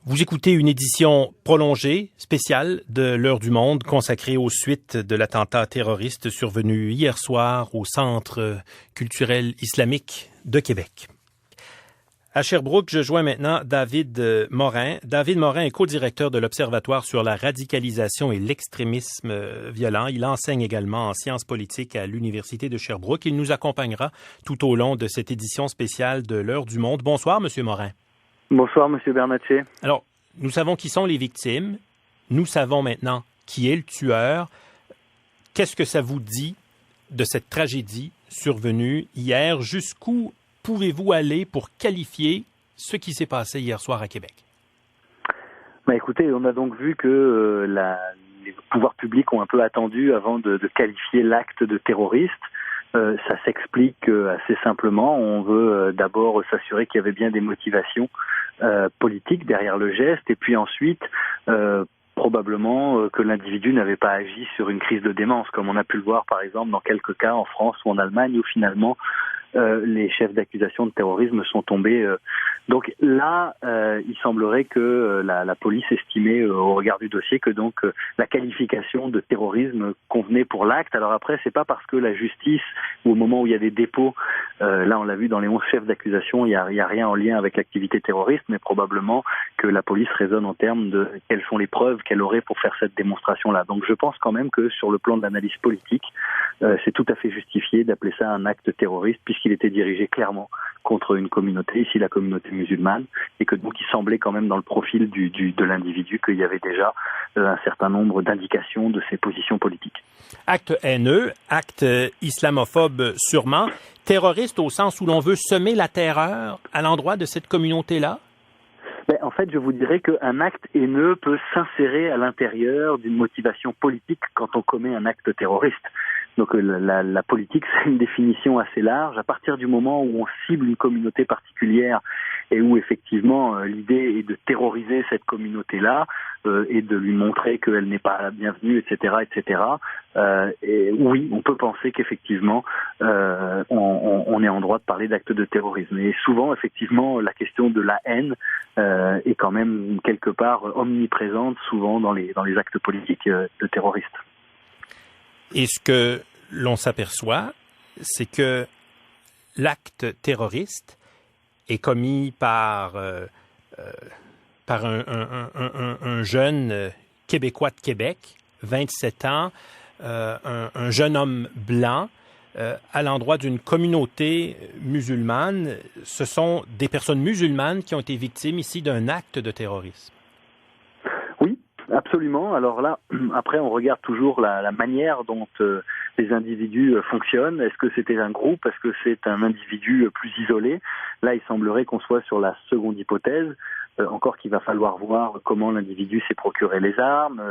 Vous écoutez une édition prolongée, spéciale de l'Heure du Monde, consacrée aux suites de l'attentat terroriste survenu hier soir au Centre culturel islamique de Québec. À Sherbrooke, je joins maintenant David Morin. David Morin est co-directeur de l'Observatoire sur la radicalisation et l'extrémisme violent. Il enseigne également en sciences politiques à l'Université de Sherbrooke. Il nous accompagnera tout au long de cette édition spéciale de l'Heure du Monde. Bonsoir, Monsieur Morin. Bonsoir, Monsieur Bernatchez. Alors, nous savons qui sont les victimes. Nous savons maintenant qui est le tueur. Qu'est-ce que ça vous dit de cette tragédie survenue hier? Jusqu'où pouvez-vous aller pour qualifier ce qui s'est passé hier soir à Québec? Écoutez, on a donc vu que les pouvoirs publics ont un peu attendu avant de qualifier l'acte de terroriste. Ça s'explique assez simplement. On veut d'abord s'assurer qu'il y avait bien des motivations politiques derrière le geste, et puis ensuite probablement que l'individu n'avait pas agi sur une crise de démence, comme on a pu le voir par exemple dans quelques cas en France ou en Allemagne, où finalement les chefs d'accusation de terrorisme sont tombés. Donc là, il semblerait que la police estimait au regard du dossier que donc la qualification de terrorisme convenait pour l'acte. Alors après, c'est pas parce que la justice, ou au moment où il y a des dépôts, là on l'a vu dans les 11 chefs d'accusation, il y a rien en lien avec l'activité terroriste, mais probablement que la police raisonne en termes de quelles sont les preuves qu'elle aurait pour faire cette démonstration-là. Donc je pense quand même que sur le plan de l'analyse politique, c'est tout à fait justifié d'appeler ça un acte terroriste, puisqu'il était dirigé clairement contre une communauté, ici la communauté musulmane, et que donc il semblait quand même dans le profil de l'individu qu'il y avait déjà un certain nombre d'indications de ses positions politiques. Acte haineux, acte islamophobe sûrement, terroriste au sens où l'on veut semer la terreur à l'endroit de cette communauté-là? En fait, je vous dirais qu'un acte haineux peut s'insérer à l'intérieur d'une motivation politique quand on commet un acte terroriste. Donc la politique, c'est une définition assez large. À partir du moment où on cible une communauté particulière et où effectivement l'idée est de terroriser cette communauté-là et de lui montrer qu'elle n'est pas la bienvenue, etc., etc. Et oui, on peut penser qu'effectivement on est en droit de parler d'actes de terrorisme. Et souvent, effectivement, la question de la haine est quand même quelque part omniprésente, souvent dans les actes politiques de terroristes. Et ce que l'on s'aperçoit, c'est que l'acte terroriste est commis par un jeune Québécois de Québec, 27 ans, un jeune homme blanc, à l'endroit d'une communauté musulmane. Ce sont des personnes musulmanes qui ont été victimes ici d'un acte de terrorisme. Oui, absolument. Alors là, après, on regarde toujours la manière dont les individus fonctionnent. Est-ce que c'était un groupe? Est-ce que c'est un individu plus isolé? Là, il semblerait qu'on soit sur la seconde hypothèse. Encore qu'il va falloir voir comment l'individu s'est procuré les armes.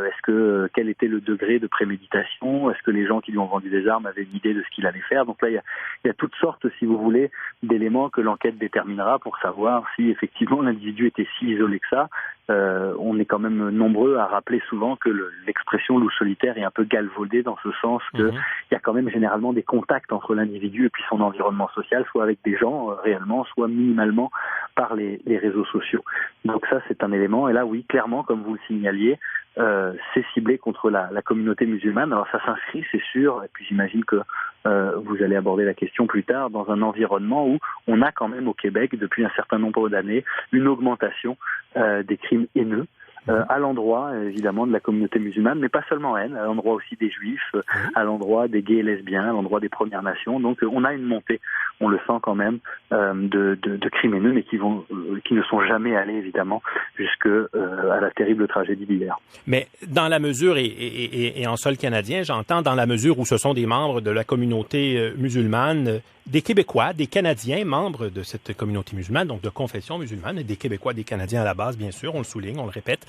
Quel était le degré de préméditation? Est-ce que les gens qui lui ont vendu des armes avaient une idée de ce qu'il allait faire? Donc là, il y a toutes sortes, si vous voulez, d'éléments que l'enquête déterminera pour savoir si effectivement l'individu était si isolé que ça. On est quand même nombreux à rappeler souvent que l'expression loup solitaire est un peu galvaudée dans ce sens que il y a quand même généralement des contacts entre l'individu et puis son environnement social, soit avec des gens réellement, soit minimalement par les réseaux sociaux. Donc ça, c'est un élément. Et là, oui, clairement, comme vous le signaliez, c'est ciblé contre la communauté musulmane. Alors ça s'inscrit, c'est sûr, et puis j'imagine que vous allez aborder la question plus tard, dans un environnement où on a quand même au Québec, depuis un certain nombre d'années, une augmentation des crimes haineux. À l'endroit, évidemment, de la communauté musulmane, mais pas seulement elle, à l'endroit aussi des juifs, à l'endroit des gays et lesbiens, à l'endroit des Premières Nations. Donc on a une montée, on le sent quand même, de crimes haineux, mais qui ne sont jamais allés, évidemment, jusque à la terrible tragédie d'hier. Mais dans la mesure, et en sol canadien, j'entends dans la mesure où ce sont des membres de la communauté musulmane, des Québécois, des Canadiens, membres de cette communauté musulmane, donc de confession musulmane, et des Québécois, des Canadiens à la base, bien sûr, on le souligne, on le répète,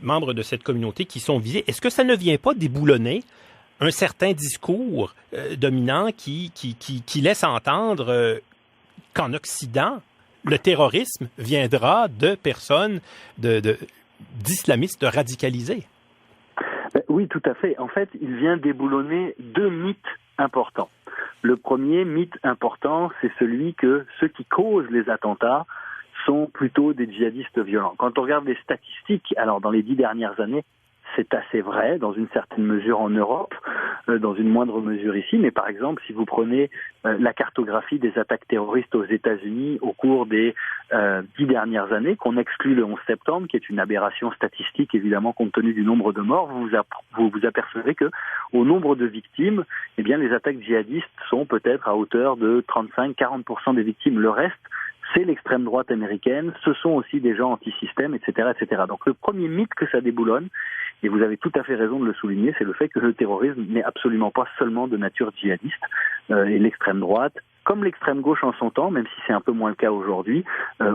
membres de cette communauté qui sont visés. Est-ce que ça ne vient pas déboulonner un certain discours dominant qui laisse entendre qu'en Occident, le terrorisme viendra de personnes, d'islamistes radicalisés? Oui, tout à fait. En fait, il vient déboulonner deux mythes importants. Le premier mythe important, c'est celui que ceux qui causent les attentats sont plutôt des djihadistes violents. Quand on regarde les statistiques, alors dans les 10 dernières années, c'est assez vrai, dans une certaine mesure en Europe, dans une moindre mesure ici, mais par exemple, si vous prenez la cartographie des attaques terroristes aux États-Unis au cours des 10 dernières années, qu'on exclut le 11 septembre, qui est une aberration statistique évidemment compte tenu du nombre de morts, vous vous apercevez que au nombre de victimes, eh bien les attaques djihadistes sont peut-être à hauteur de 35-40% des victimes. Le reste, c'est l'extrême droite américaine, ce sont aussi des gens anti-système, etc., etc. Donc le premier mythe que ça déboulonne, et vous avez tout à fait raison de le souligner, c'est le fait que le terrorisme n'est absolument pas seulement de nature djihadiste. Et l'extrême droite, comme l'extrême gauche en son temps, même si c'est un peu moins le cas aujourd'hui,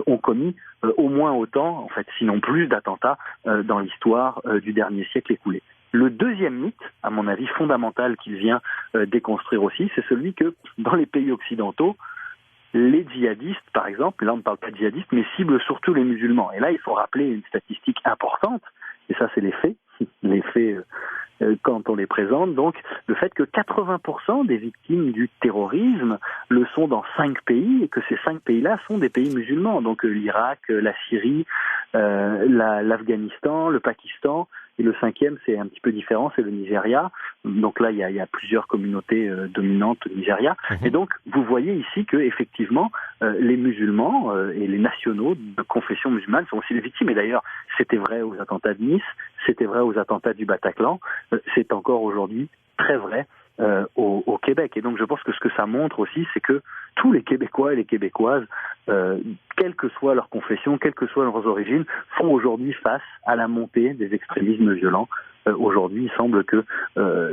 ont commis au moins autant, en fait, sinon plus d'attentats dans l'histoire du dernier siècle écoulé. Le deuxième mythe, à mon avis fondamental qu'il vient déconstruire aussi, c'est celui que dans les pays occidentaux, les djihadistes, par exemple, là on ne parle pas de djihadistes, mais ciblent surtout les musulmans. Et là, il faut rappeler une statistique importante, et ça c'est les faits quand on les présente, donc le fait que 80% des victimes du terrorisme le sont dans 5 pays, et que ces 5 pays-là sont des pays musulmans, donc l'Irak, la Syrie, l'Afghanistan, le Pakistan, et le 5e, c'est un petit peu différent, c'est le Nigeria. Donc là, il y a plusieurs communautés dominantes au Nigeria. Et donc, vous voyez ici que effectivement, les musulmans et les nationaux de confession musulmane sont aussi les victimes. Et d'ailleurs, c'était vrai aux attentats de Nice, c'était vrai aux attentats du Bataclan, c'est encore aujourd'hui très vrai au Québec. Et donc je pense que ce que ça montre aussi, c'est que tous les Québécois et les Québécoises, quelle que soit leur confession, quelles que soient leurs origines, font aujourd'hui face à la montée des extrémismes violents. Aujourd'hui, il semble que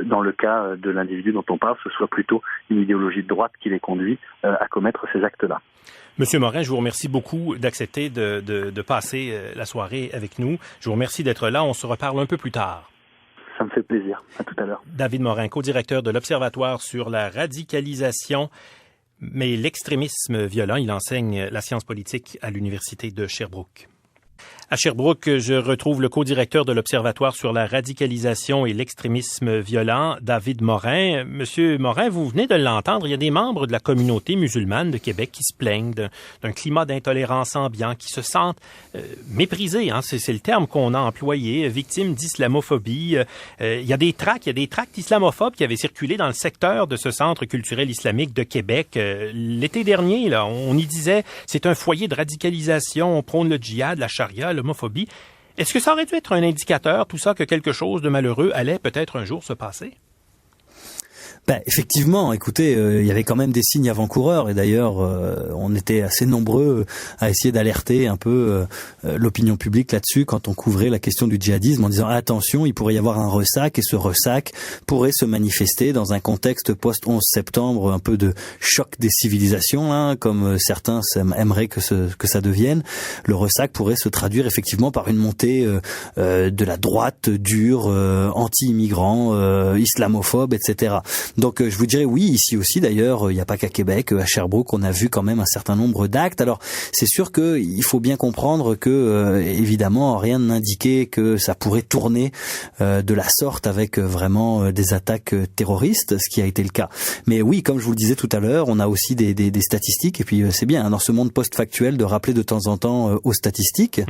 dans le cas de l'individu dont on parle, ce soit plutôt une idéologie de droite qui les conduit à commettre ces actes-là. Monsieur Morin, je vous remercie beaucoup d'accepter de passer la soirée avec nous. Je vous remercie d'être là. On se reparle un peu plus tard. Ça me fait plaisir. À tout à l'heure. David Morin, co-directeur de l'Observatoire sur la radicalisation, mais l'extrémisme violent. Il enseigne la science politique à l'Université de Sherbrooke. À Sherbrooke, je retrouve le co-directeur de l'Observatoire sur la radicalisation et l'extrémisme violent, David Morin. Monsieur Morin, vous venez de l'entendre, il y a des membres de la communauté musulmane de Québec qui se plaignent d'un climat d'intolérance ambiant, qui se sentent méprisés, hein, c'est le terme qu'on a employé, victimes d'islamophobie. Il y a des tracts islamophobes qui avaient circulé dans le secteur de ce centre culturel islamique de Québec. L'été dernier, là, on y disait, c'est un foyer de radicalisation, on prône le djihad, la charia, l'homophobie. Est-ce que ça aurait dû être un indicateur, tout ça, que quelque chose de malheureux allait peut-être un jour se passer? Effectivement, écoutez, il y avait quand même des signes avant-coureurs et d'ailleurs on était assez nombreux à essayer d'alerter un peu l'opinion publique là-dessus quand on couvrait la question du djihadisme en disant attention, il pourrait y avoir un ressac et ce ressac pourrait se manifester dans un contexte post-11 septembre, un peu de choc des civilisations, hein, comme certains aimeraient que ça devienne. Le ressac pourrait se traduire effectivement par une montée de la droite dure, anti-immigrants, islamophobe, etc. Donc je vous dirais oui, ici aussi d'ailleurs, il n'y a pas qu'à Québec, à Sherbrooke, on a vu quand même un certain nombre d'actes. Alors c'est sûr qu'il faut bien comprendre que évidemment rien n'indiquait que ça pourrait tourner de la sorte avec vraiment des attaques terroristes, ce qui a été le cas. Mais oui, comme je vous le disais tout à l'heure, on a aussi des statistiques et puis c'est bien hein, dans ce monde post-factuel de rappeler de temps en temps aux statistiques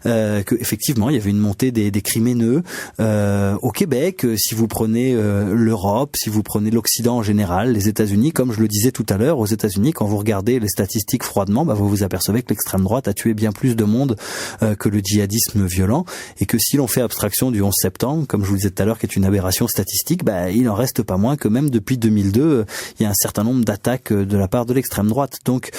que effectivement il y avait une montée des crimes haineux au Québec. Si vous prenez l'Europe, si vous prenez l'Occident en général, les États-Unis, comme je le disais tout à l'heure, aux États-Unis, quand vous regardez les statistiques froidement, vous vous apercevez que l'extrême droite a tué bien plus de monde que le djihadisme violent, et que si l'on fait abstraction du 11 septembre, comme je vous le disais tout à l'heure, qui est une aberration statistique, il n'en reste pas moins que même depuis 2002, il y a un certain nombre d'attaques de la part de l'extrême droite. Donc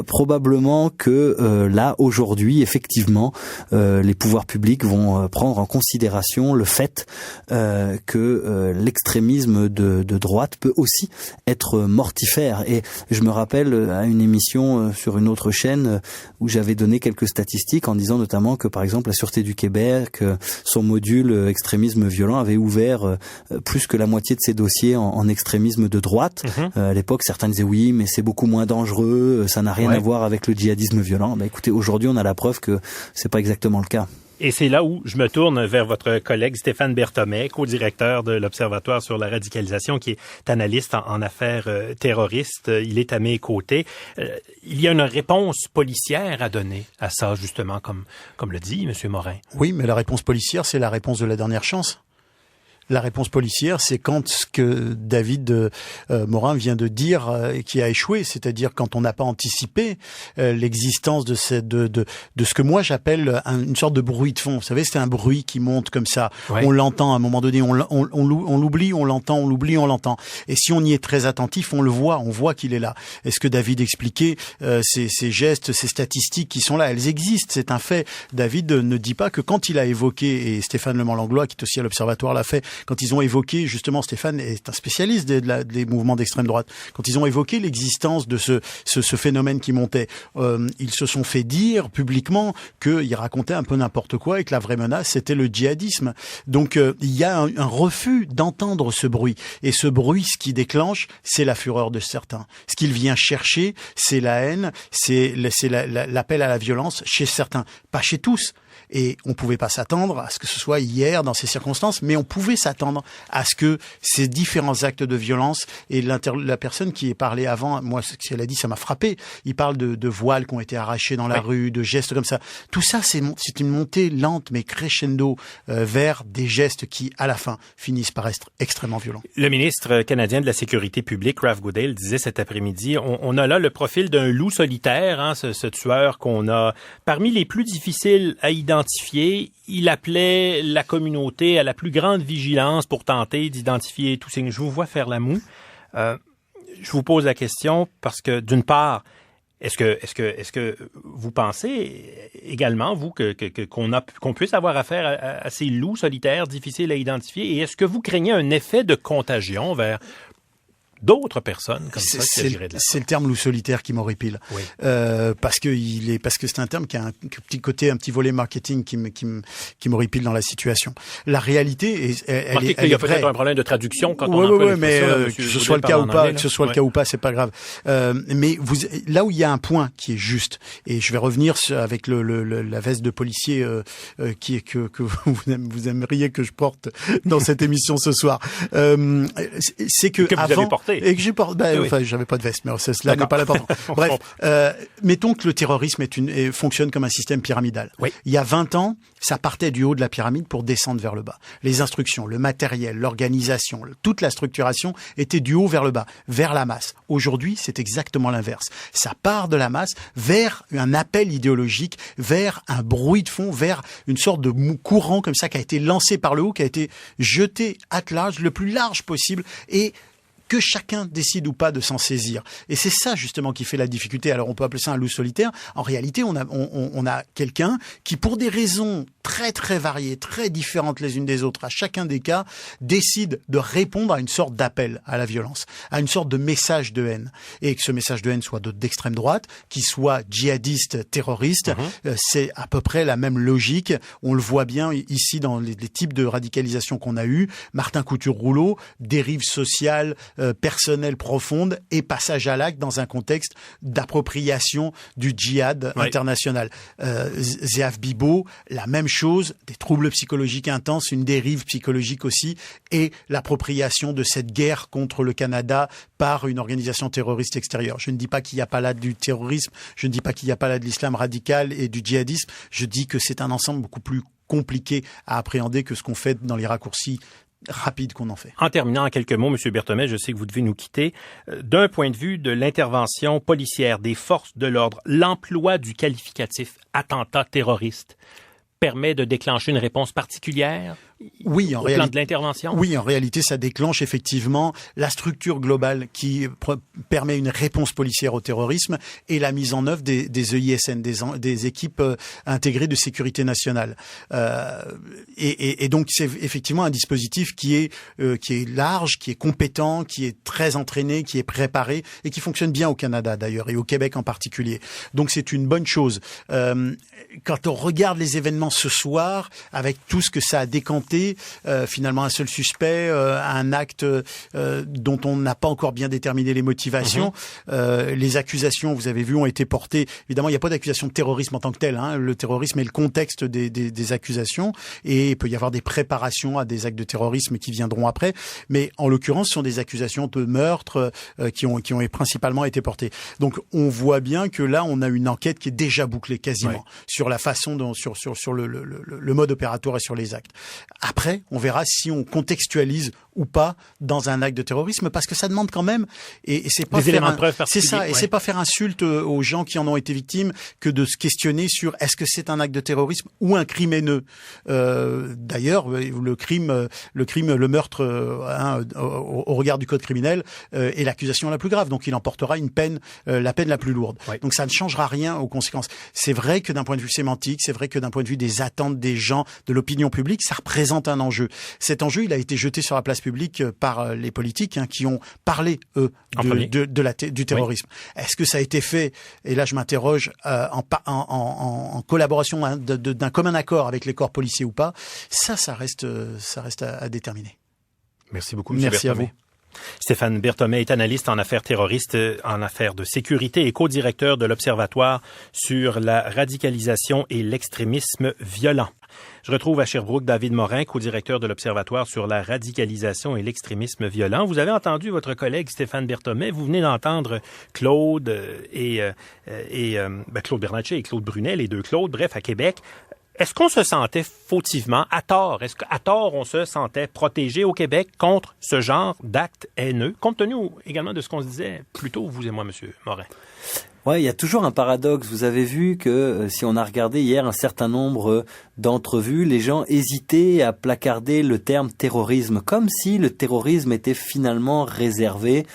probablement que là, aujourd'hui, effectivement, les pouvoirs publics vont prendre en considération le fait que l'extrémisme de droite peut aussi être mortifère. Et je me rappelle à une émission sur une autre chaîne où j'avais donné quelques statistiques en disant notamment que par exemple la Sûreté du Québec, son module extrémisme violent avait ouvert plus que la moitié de ses dossiers en extrémisme de droite. À l'époque, certains disaient oui, mais c'est beaucoup moins dangereux, ça n'a rien à voir avec le djihadisme violent. Écoutez, aujourd'hui on a la preuve que c'est pas exactement le cas. Et c'est là où je me tourne vers votre collègue Stéphane Berthommet, co-directeur de l'Observatoire sur la radicalisation, qui est analyste en affaires terroristes. Il est à mes côtés. Il y a une réponse policière à donner à ça, justement, comme le dit M. Morin. Oui, mais la réponse policière, c'est la réponse de la dernière chance. La réponse policière, c'est quand ce que David Morin vient de dire qui a échoué, c'est-à-dire quand on n'a pas anticipé l'existence de ce que moi j'appelle une sorte de bruit de fond. Vous savez, c'est un bruit qui monte comme ça. Ouais. On l'entend à un moment donné, on l'oublie, on l'entend, on l'oublie, on l'entend. Et si on y est très attentif, on voit qu'il est là. Et ce que David expliquait, ces gestes, ces statistiques qui sont là, elles existent, c'est un fait. David ne dit pas que quand il a évoqué, et Stéphane Lemant-Langlois, qui est aussi à l'Observatoire, l'a fait, quand ils ont évoqué, justement, Stéphane est un spécialiste des mouvements d'extrême droite, quand ils ont évoqué l'existence de ce phénomène qui montait, ils se sont fait dire publiquement qu'ils racontaient un peu n'importe quoi et que la vraie menace, c'était le djihadisme. Donc, il y a un refus d'entendre ce bruit. Et ce bruit, ce qui déclenche, c'est la fureur de certains. Ce qu'il vient chercher, c'est la haine, c'est l'appel à la violence chez certains, pas chez tous. Et on pouvait pas s'attendre à ce que ce soit hier dans ces circonstances, mais on pouvait s'attendre à ce que ces différents actes de violence, et la personne qui est parlé avant, moi, ce qu'elle a dit, ça m'a frappé. Il parle de voiles qui ont été arrachés dans la rue, de gestes comme ça. Tout ça, c'est une montée lente, mais crescendo, vers des gestes qui, à la fin, finissent par être extrêmement violents. Le ministre canadien de la Sécurité publique, Ralph Goodale, disait cet après-midi, on a là le profil d'un loup solitaire, hein, ce tueur qu'on a parmi les plus difficiles à identifier. Il appelait la communauté à la plus grande vigilance pour tenter d'identifier tous ces... Je vous vois faire la moue. Je vous pose la question parce que, d'une part, est-ce que vous pensez également, vous, qu'on puisse avoir affaire à ces loups solitaires difficiles à identifier, et est-ce que vous craignez un effet de contagion vers d'autres personnes comme ça qui agiraient de la sorte? C'est le terme loup solitaire qui m'horripile. Oui. Parce que c'est un terme qui a un petit volet marketing qui m'horripile dans la situation. La réalité elle est il y a vraie. Peut-être un problème de traduction quand on emploie mais que ce soit le cas ou pas, le cas ou pas, c'est pas grave. Mais là où il y a un point qui est juste, et je vais revenir avec la veste de policier que vous aimeriez que je porte dans cette émission ce soir. C'est que avant, vous avez porté. Et que j'ai porté, oui. Enfin, j'avais pas de veste, mais cela n'est pas l'important. Bref, mettons que le terrorisme fonctionne comme un système pyramidal. Oui. Il y a 20 ans, ça partait du haut de la pyramide pour descendre vers le bas. Les instructions, le matériel, l'organisation, toute la structuration était du haut vers le bas, vers la masse. Aujourd'hui, c'est exactement l'inverse. Ça part de la masse vers un appel idéologique, vers un bruit de fond, vers une sorte de courant comme ça qui a été lancé par le haut, qui a été jeté à large, le plus large possible, et que chacun décide ou pas de s'en saisir. Et c'est ça justement qui fait la difficulté. Alors on peut appeler ça un loup solitaire. En réalité, on a quelqu'un qui, pour des raisons très très variées, très différentes les unes des autres, à chacun des cas, décide de répondre à une sorte d'appel à la violence, à une sorte de message de haine. Et que ce message de haine soit d'extrême droite, qu'il soit djihadiste, terroriste, c'est à peu près la même logique. On le voit bien ici dans les types de radicalisation qu'on a eu. Martin Couture-Rouleau, dérive sociale, personnelle profonde et passage à l'acte dans un contexte d'appropriation du djihad international. Zéaf Bibo, la même chose, des troubles psychologiques intenses, une dérive psychologique aussi, et l'appropriation de cette guerre contre le Canada par une organisation terroriste extérieure. Je ne dis pas qu'il n'y a pas là du terrorisme, je ne dis pas qu'il n'y a pas là de l'islam radical et du djihadisme, je dis que c'est un ensemble beaucoup plus compliqué à appréhender que ce qu'on fait dans les raccourcis rapide qu'on en fait. En terminant, en quelques mots, M. Berthommet, je sais que vous devez nous quitter. D'un point de vue de l'intervention policière des forces de l'ordre, l'emploi du qualificatif attentat terroriste permet de déclencher une réponse particulière? Oui, au plan de l'intervention? Oui, en réalité, ça déclenche effectivement la structure globale qui permet une réponse policière au terrorisme et la mise en œuvre des EISN, des équipes intégrées de sécurité nationale. Et donc, c'est effectivement un dispositif qui est large, qui est compétent, qui est très entraîné, qui est préparé et qui fonctionne bien au Canada d'ailleurs et au Québec en particulier. Donc, c'est une bonne chose. Quand on regarde les événements ce soir, avec tout ce que ça a décanté arrêter finalement un seul suspect, un acte dont on n'a pas encore bien déterminé les motivations. Les accusations, vous avez vu, ont été portées. Évidemment, il n'y a pas d'accusation de terrorisme en tant que tel. Le terrorisme est le contexte des accusations, et il peut y avoir des préparations à des actes de terrorisme qui viendront après. Mais en l'occurrence, ce sont des accusations de meurtre qui ont principalement été portées. Donc, on voit bien que là, on a une enquête qui est déjà bouclée quasiment sur la façon dont, sur le mode opératoire et sur les actes. Après, on verra si on contextualise ou pas dans un acte de terrorisme, parce que ça demande quand même, et c'est pas c'est pas faire insulte aux gens qui en ont été victimes que de se questionner sur est-ce que c'est un acte de terrorisme ou un crime haineux. D'ailleurs, le meurtre, au regard du code criminel, est l'accusation la plus grave. Donc, il emportera la peine la plus lourde. Donc, ça ne changera rien aux conséquences. C'est vrai que d'un point de vue sémantique, c'est vrai que d'un point de vue des attentes des gens, de l'opinion publique, ça représente un enjeu. Cet enjeu, il a été jeté sur la place publique par les politiques qui ont parlé, du terrorisme. Est-ce que ça a été fait, et là je m'interroge, en collaboration d'un commun accord avec les corps policiers ou pas? Ça reste à déterminer. Merci beaucoup, M. Merci Berthomé. À vous. Stéphane Berthomé est analyste en affaires terroristes, en affaires de sécurité et co-directeur de l'Observatoire sur la radicalisation et l'extrémisme violent. Je retrouve à Sherbrooke David Morin, co-directeur de l'Observatoire sur la radicalisation et l'extrémisme violent. Vous avez entendu votre collègue Stéphane Berthomé. Vous venez d'entendre Claude Claude Bernatchez et Claude Brunet, les deux Claude, bref, à Québec. Est-ce qu'on se sentait fautivement, à tort? Est-ce qu'à tort, on se sentait protégé au Québec contre ce genre d'actes haineux, compte tenu également de ce qu'on se disait plus tôt, vous et moi, M. Morin? Ouais, il y a toujours un paradoxe. Vous avez vu que si on a regardé hier un certain nombre d'entrevues, les gens hésitaient à placarder le terme terrorisme, comme si le terrorisme était finalement réservé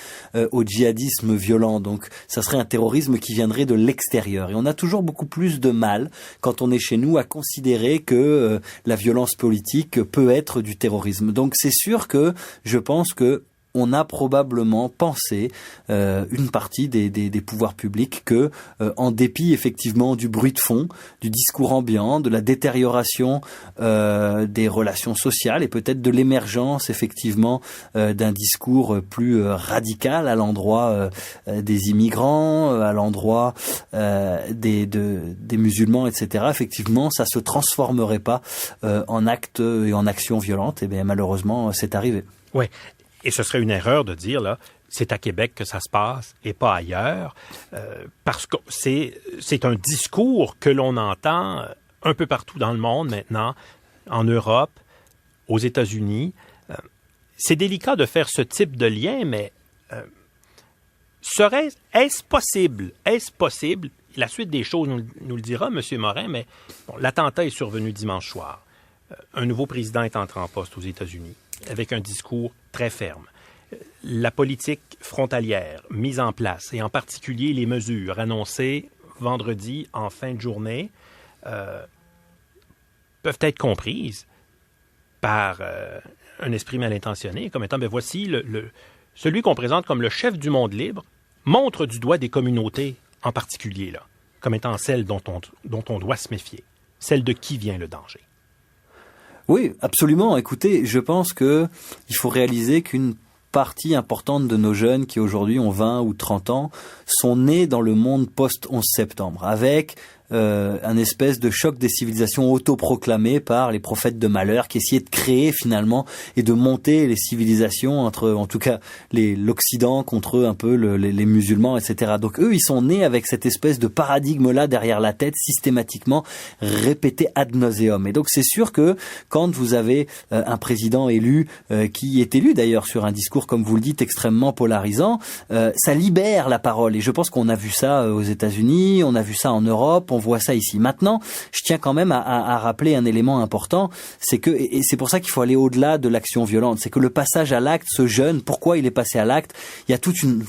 au djihadisme violent. Donc, ça serait un terrorisme qui viendrait de l'extérieur. Et on a toujours beaucoup plus de mal, quand on est chez nous, à considérer que la violence politique peut être du terrorisme. Donc, c'est sûr que je pense que on a probablement pensé, une partie des pouvoirs publics, que en dépit effectivement du bruit de fond, du discours ambiant, de la détérioration des relations sociales et peut-être de l'émergence effectivement d'un discours plus radical à l'endroit des immigrants, à l'endroit des musulmans, etc. Effectivement, ça se transformerait pas en actes et en actions violentes. Et bien malheureusement, c'est arrivé. Ouais. Et ce serait une erreur de dire, là, c'est à Québec que ça se passe et pas ailleurs, parce que c'est un discours que l'on entend un peu partout dans le monde maintenant, en Europe, aux États-Unis. C'est délicat de faire ce type de lien, mais est-ce possible? Est-ce possible? La suite des choses nous le dira, M. Morin, mais bon, l'attentat est survenu dimanche soir. Un nouveau président est entré en poste aux États-Unis, avec un discours très ferme. La politique frontalière mise en place, et en particulier les mesures annoncées vendredi en fin de journée, peuvent être comprises par un esprit mal intentionné, comme étant, voici celui qu'on présente comme le chef du monde libre, montre du doigt des communautés en particulier, là, comme étant celles dont on doit se méfier, celles de qui vient le danger. Oui, absolument. Écoutez, je pense que il faut réaliser qu'une partie importante de nos jeunes qui aujourd'hui ont 20 ou 30 ans sont nés dans le monde post-11 septembre, avec un espèce de choc des civilisations autoproclamé par les prophètes de malheur qui essayaient de créer finalement et de monter les civilisations entre, en tout cas, l'Occident contre un peu les musulmans, etc. Donc eux, ils sont nés avec cette espèce de paradigme-là derrière la tête, systématiquement répété ad nauseum. Et donc c'est sûr que quand vous avez un président élu, qui est élu d'ailleurs sur un discours, comme vous le dites, extrêmement polarisant, ça libère la parole. Et je pense qu'on a vu ça aux États-Unis, on a vu ça en Europe, on voit ça ici. Maintenant, je tiens quand même à rappeler un élément important, c'est que, et c'est pour ça qu'il faut aller au-delà de l'action violente, c'est que le passage à l'acte, ce jeune, pourquoi il est passé à l'acte, il y a toute une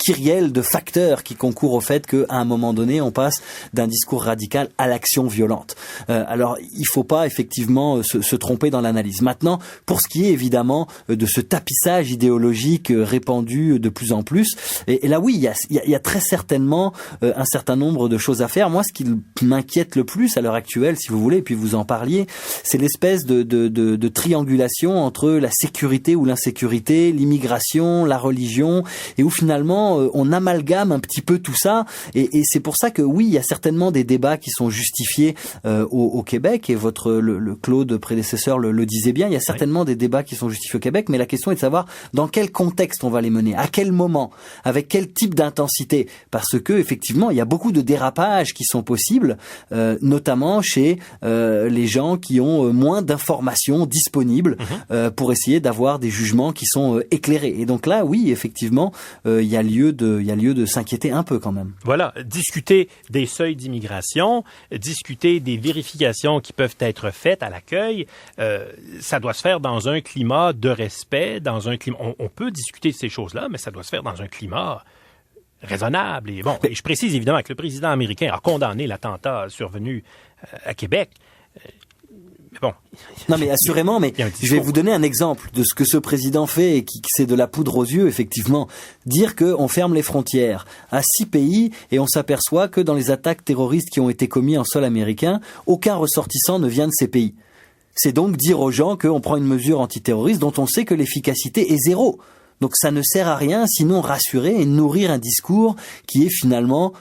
kyrielle de facteurs qui concourent au fait qu'à un moment donné, on passe d'un discours radical à l'action violente. Alors, il faut pas effectivement se tromper dans l'analyse. Maintenant, pour ce qui est évidemment de ce tapissage idéologique répandu de plus en plus, et là oui, il y a très certainement un certain nombre de choses à faire. Moi, ce qui m'inquiète le plus à l'heure actuelle, si vous voulez, et puis vous en parliez, c'est l'espèce de triangulation entre la sécurité ou l'insécurité, l'immigration, la religion, et où finalement on amalgame un petit peu tout ça, et c'est pour ça que oui, il y a certainement des débats qui sont justifiés au Québec, et le Claude prédécesseur le disait bien, il y a certainement des débats qui sont justifiés au Québec, mais la question est de savoir dans quel contexte on va les mener, à quel moment, avec quel type d'intensité, parce que effectivement il y a beaucoup de dérapages qui sont possibles, notamment chez les gens qui ont moins d'informations disponibles pour essayer d'avoir des jugements qui sont éclairés. Et donc là, oui, effectivement, il y a lieu de s'inquiéter un peu quand même. Voilà, discuter des seuils d'immigration, discuter des vérifications qui peuvent être faites à l'accueil, ça doit se faire dans un climat de respect, dans un climat. On peut discuter de ces choses-là, mais ça doit se faire dans un climat raisonnable. Et bon, et je précise évidemment que le président américain a condamné l'attentat survenu à Québec. Mais bon. Non, mais assurément, mais je vais vous donner un exemple de ce que ce président fait et qui c'est de la poudre aux yeux, effectivement. Dire qu'on ferme les frontières à 6 pays et on s'aperçoit que dans les attaques terroristes qui ont été commises en sol américain, aucun ressortissant ne vient de ces pays. C'est donc dire aux gens qu'on prend une mesure antiterroriste dont on sait que l'efficacité est zéro. Donc ça ne sert à rien sinon rassurer et nourrir un discours qui est finalement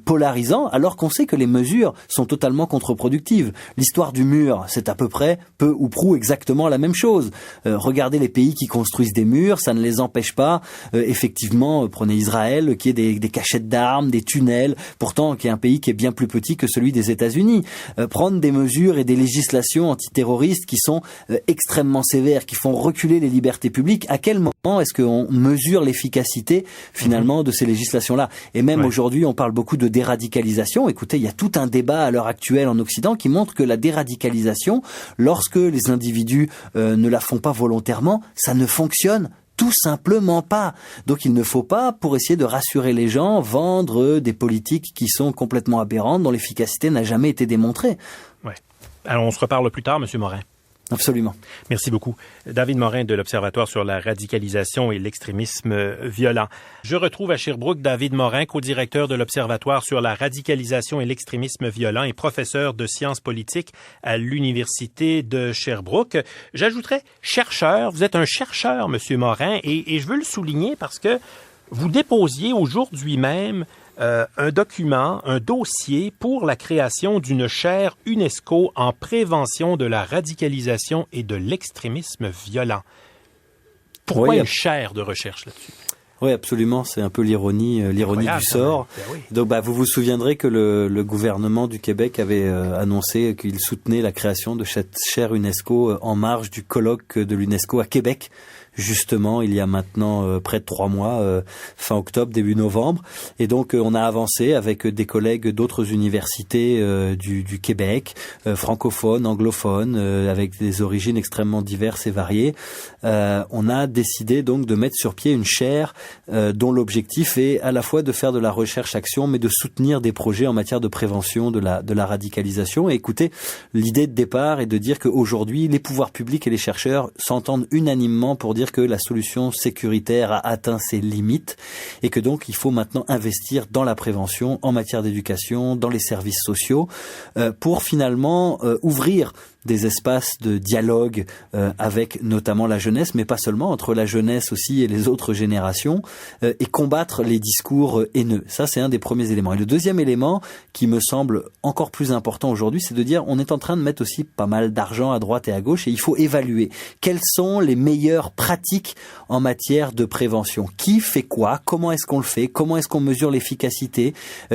polarisant, alors qu'on sait que les mesures sont totalement contre-productives. L'histoire du mur, c'est à peu près peu ou prou exactement la même chose. Regardez les pays qui construisent des murs, ça ne les empêche pas. Effectivement, prenez Israël, qui est des cachettes d'armes, des tunnels, pourtant qui est un pays qui est bien plus petit que celui des États-Unis. Prendre des mesures et des législations antiterroristes qui sont extrêmement sévères, qui font reculer les libertés publiques. À quel moment est-ce qu'on mesure l'efficacité finalement de ces législations-là? Et même aujourd'hui, on parle beaucoup de déradicalisation. Écoutez, il y a tout un débat à l'heure actuelle en Occident qui montre que la déradicalisation, lorsque les individus ne la font pas volontairement, ça ne fonctionne tout simplement pas. Donc il ne faut pas, pour essayer de rassurer les gens, vendre des politiques qui sont complètement aberrantes, dont l'efficacité n'a jamais été démontrée. Ouais. Alors on se reparle plus tard, Monsieur Morin. Absolument. Merci beaucoup. David Morin de l'Observatoire sur la radicalisation et l'extrémisme violent. Je retrouve à Sherbrooke David Morin, co-directeur de l'Observatoire sur la radicalisation et l'extrémisme violent et professeur de sciences politiques à l'Université de Sherbrooke. J'ajouterais chercheur. Vous êtes un chercheur, Monsieur Morin, et je veux le souligner parce que vous déposiez aujourd'hui même un document, un dossier pour la création d'une chaire UNESCO en prévention de la radicalisation et de l'extrémisme violent. Pourquoi une chaire de recherche là-dessus? Oui, absolument. C'est un peu l'ironie du sort. Oui. Donc, vous vous souviendrez que le gouvernement du Québec avait annoncé qu'il soutenait la création de cette chaire UNESCO en marge du colloque de l'UNESCO à Québec. Justement, il y a maintenant près de 3 mois, fin octobre, début novembre. Et donc, on a avancé avec des collègues d'autres universités du Québec, francophones, anglophones, avec des origines extrêmement diverses et variées. On a décidé donc de mettre sur pied une chaire dont l'objectif est à la fois de faire de la recherche-action, mais de soutenir des projets en matière de prévention de la radicalisation. Et écoutez, l'idée de départ est de dire qu'aujourd'hui, les pouvoirs publics et les chercheurs s'entendent unanimement pour dire que la solution sécuritaire a atteint ses limites et que donc il faut maintenant investir dans la prévention en matière d'éducation, dans les services sociaux, pour finalement ouvrir des espaces de dialogue avec notamment la jeunesse, mais pas seulement, entre la jeunesse aussi et les autres générations, et combattre les discours haineux. Ça, c'est un des premiers éléments. Et le deuxième élément, qui me semble encore plus important aujourd'hui, c'est de dire on est en train de mettre aussi pas mal d'argent à droite et à gauche, et il faut évaluer quelles sont les meilleures pratiques en matière de prévention. Qui fait quoi? Comment est-ce qu'on le fait? Comment est-ce qu'on mesure l'efficacité?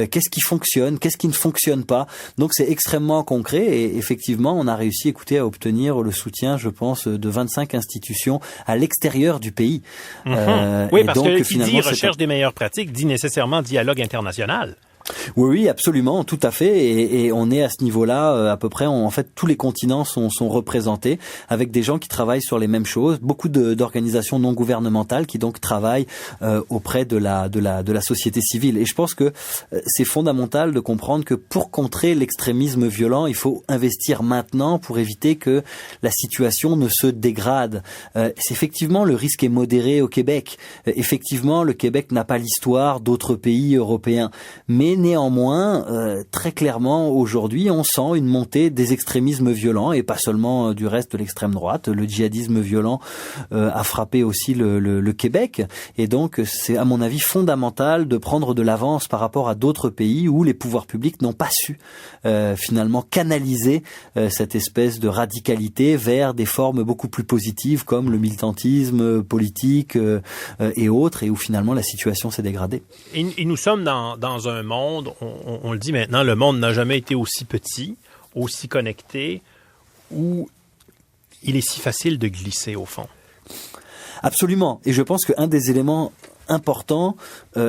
Qu'est-ce qui fonctionne? Qu'est-ce qui ne fonctionne pas? Donc c'est extrêmement concret, et effectivement, on a réussi à obtenir le soutien, je pense, de 25 institutions à l'extérieur du pays. Oui, parce que qui dit recherche des meilleures pratiques dit nécessairement dialogue international. Oui, absolument, tout à fait. Et on est à ce niveau-là, à peu près, en fait, tous les continents sont représentés avec des gens qui travaillent sur les mêmes choses. Beaucoup d'organisations non gouvernementales qui donc travaillent auprès de la société civile. Et je pense que c'est fondamental de comprendre que pour contrer l'extrémisme violent, il faut investir maintenant pour éviter que la situation ne se dégrade. C'est effectivement, le risque est modéré au Québec. Effectivement, le Québec n'a pas l'histoire d'autres pays européens. Mais néanmoins, très clairement, aujourd'hui, on sent une montée des extrémismes violents et pas seulement du reste de l'extrême droite. Le djihadisme violent a frappé aussi le Québec. Et donc, c'est à mon avis fondamental de prendre de l'avance par rapport à d'autres pays où les pouvoirs publics n'ont pas su finalement canaliser cette espèce de radicalité vers des formes beaucoup plus positives comme le militantisme politique et autres, et où finalement la situation s'est dégradée. Et nous sommes dans un monde, on le dit maintenant, le monde n'a jamais été aussi petit, aussi connecté, où il est si facile de glisser au fond. Absolument. Et je pense qu'un des éléments important,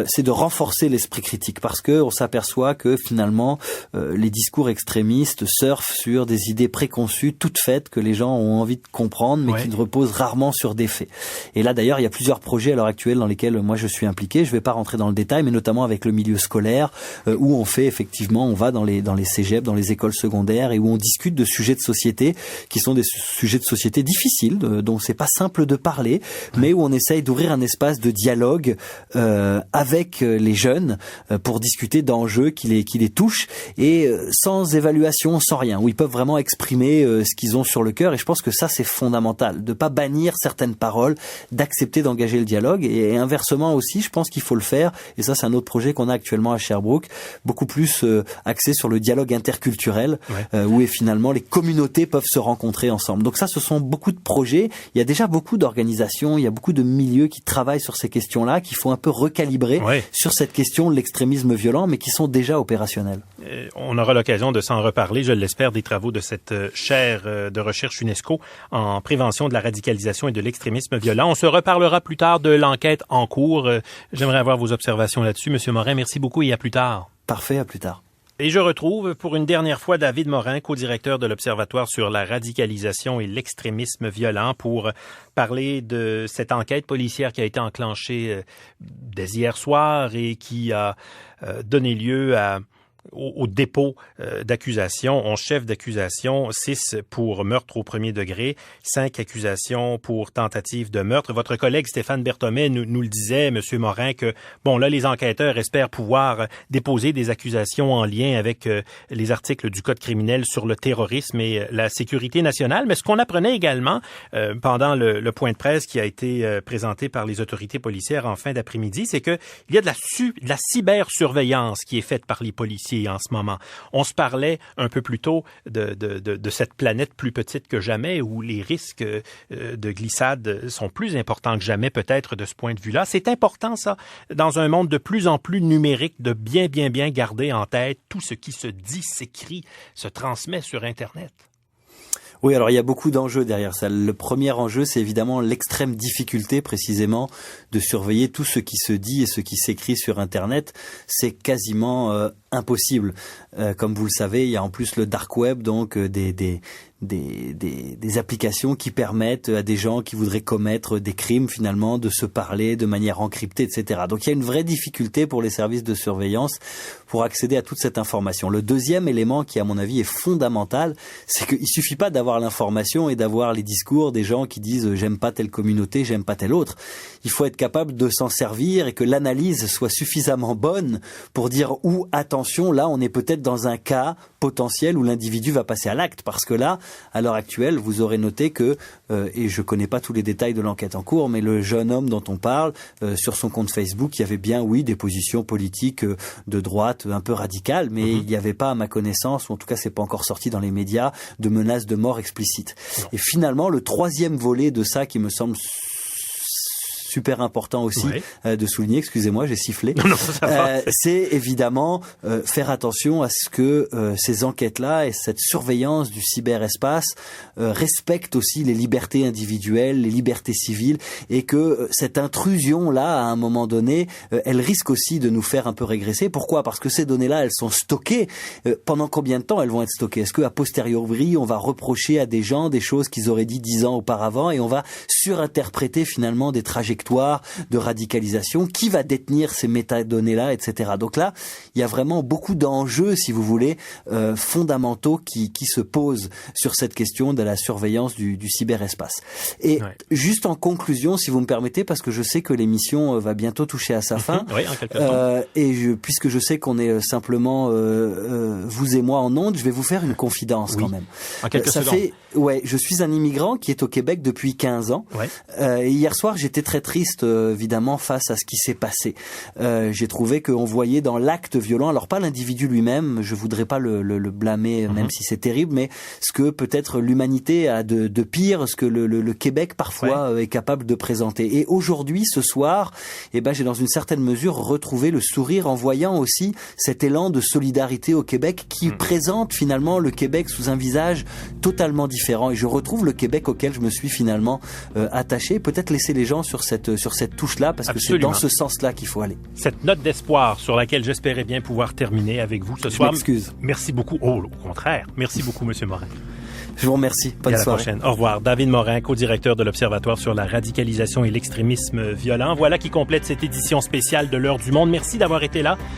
c'est de renforcer l'esprit critique, parce que on s'aperçoit que finalement les discours extrémistes surfent sur des idées préconçues toutes faites que les gens ont envie de comprendre, mais qui ne reposent rarement sur des faits. Et là d'ailleurs, il y a plusieurs projets à l'heure actuelle dans lesquels moi je suis impliqué. Je vais pas rentrer dans le détail, mais notamment avec le milieu scolaire, où on fait effectivement, on va dans les cégeps, dans les écoles secondaires, et où on discute de sujets de société qui sont des sujets de société difficiles, dont c'est pas simple de parler, mais où on essaye d'ouvrir un espace de dialogue avec les jeunes pour discuter d'enjeux qui les touchent, et sans évaluation, sans rien, où ils peuvent vraiment exprimer ce qu'ils ont sur le cœur. Et je pense que ça, c'est fondamental, de pas bannir certaines paroles, d'accepter d'engager le dialogue. Et inversement aussi, je pense qu'il faut le faire, et ça c'est un autre projet qu'on a actuellement à Sherbrooke, beaucoup plus axé sur le dialogue interculturel, où finalement les communautés peuvent se rencontrer ensemble. Donc ça, ce sont beaucoup de projets. Il y a déjà beaucoup d'organisations, il y a beaucoup de milieux qui travaillent sur ces questions-là, qu'il faut un peu recalibrer sur cette question de l'extrémisme violent, mais qui sont déjà opérationnels. On aura l'occasion de s'en reparler, je l'espère, des travaux de cette chaire de recherche UNESCO en prévention de la radicalisation et de l'extrémisme violent. On se reparlera plus tard de l'enquête en cours. J'aimerais avoir vos observations là-dessus. Monsieur Morin, merci beaucoup et à plus tard. Parfait, à plus tard. Et je retrouve pour une dernière fois David Morin, co-directeur de l'Observatoire sur la radicalisation et l'extrémisme violent, pour parler de cette enquête policière qui a été enclenchée dès hier soir et qui a donné lieu au dépôt d'accusations, 11 chefs d'accusation, 6 pour meurtre au premier degré, 5 accusations pour tentative de meurtre. Votre collègue Stéphane Berthomé nous le disait, Monsieur Morin, que bon là les enquêteurs espèrent pouvoir déposer des accusations en lien avec les articles du Code criminel sur le terrorisme et la sécurité nationale. Mais ce qu'on apprenait également pendant le point de presse qui a été présenté par les autorités policières en fin d'après-midi, c'est que il y a de la cybersurveillance qui est faite par les policiers en ce moment. On se parlait un peu plus tôt de cette planète plus petite que jamais, où les risques de glissade sont plus importants que jamais, peut-être, de ce point de vue-là. C'est important, ça, dans un monde de plus en plus numérique, de bien garder en tête tout ce qui se dit, s'écrit, se transmet sur Internet. Oui, alors il y a beaucoup d'enjeux derrière ça. Le premier enjeu, c'est évidemment l'extrême difficulté, précisément, de surveiller tout ce qui se dit et ce qui s'écrit sur Internet. C'est quasiment impossible. Comme vous le savez, il y a en plus le dark web, donc des applications qui permettent à des gens qui voudraient commettre des crimes, finalement, de se parler de manière encryptée, etc. Donc il y a une vraie difficulté pour les services de surveillance pour accéder à toute cette information. Le deuxième élément qui, à mon avis, est fondamental, c'est qu'il suffit pas d'avoir l'information et d'avoir les discours des gens qui disent « j'aime pas telle communauté, j'aime pas telle autre ». Il faut être capable de s'en servir et que l'analyse soit suffisamment bonne pour dire « ou attention, là, on est peut-être dans un cas potentiel où l'individu va passer à l'acte ». Parce que là, à l'heure actuelle, vous aurez noté que, et je connais pas tous les détails de l'enquête en cours, mais le jeune homme dont on parle, sur son compte Facebook, il y avait bien, oui, des positions politiques de droite un peu radicales, mais il n'y avait pas, à ma connaissance, ou en tout cas c'est pas encore sorti dans les médias, de menaces de mort explicites. Et finalement, le troisième volet de ça qui me semble super important aussi de souligner. Excusez-moi, j'ai sifflé. Non, ça va. C'est évidemment faire attention à ce que ces enquêtes-là et cette surveillance du cyberespace respectent aussi les libertés individuelles, les libertés civiles, et que cette intrusion-là, à un moment donné, elle risque aussi de nous faire un peu régresser. Pourquoi ? Parce que ces données-là, elles sont stockées. Pendant combien de temps elles vont être stockées ? Est-ce qu'à posteriori, on va reprocher à des gens des choses qu'ils auraient dit 10 ans auparavant et on va surinterpréter finalement des trajectoires de radicalisation ? Qui va détenir ces métadonnées-là, etc. Donc là, il y a vraiment beaucoup d'enjeux, si vous voulez, fondamentaux qui se posent sur cette question de la surveillance du cyberespace. Et juste en conclusion, si vous me permettez, parce que je sais que l'émission va bientôt toucher à sa fin, oui, en quelque temps. Puisque je sais qu'on est simplement vous et moi en ondes, je vais vous faire une confidence quand même. En quelques secondes. Je suis un immigrant qui est au Québec depuis 15 ans. Et hier soir, j'étais très triste, évidemment, face à ce qui s'est passé. J'ai trouvé qu'on voyait dans l'acte violent, alors pas l'individu lui-même, je voudrais pas le blâmer, même si c'est terrible, mais ce que peut-être l'humanité a de pire, ce que le Québec parfois est capable de présenter. Et aujourd'hui, ce soir, j'ai dans une certaine mesure retrouvé le sourire en voyant aussi cet élan de solidarité au Québec qui présente finalement le Québec sous un visage totalement différent. Et je retrouve le Québec auquel je me suis finalement attaché. Peut-être laisser les gens sur cette touche-là, parce que c'est dans ce sens-là qu'il faut aller. Cette note d'espoir sur laquelle j'espérais bien pouvoir terminer avec vous ce soir. Je m'excuse. Merci beaucoup. Oh, au contraire. Merci beaucoup, Monsieur Morin. Je vous remercie. Bonne soirée. À la prochaine. Au revoir. David Morin, co-directeur de l'Observatoire sur la radicalisation et l'extrémisme violent. Voilà qui complète cette édition spéciale de l'Heure du Monde. Merci d'avoir été là.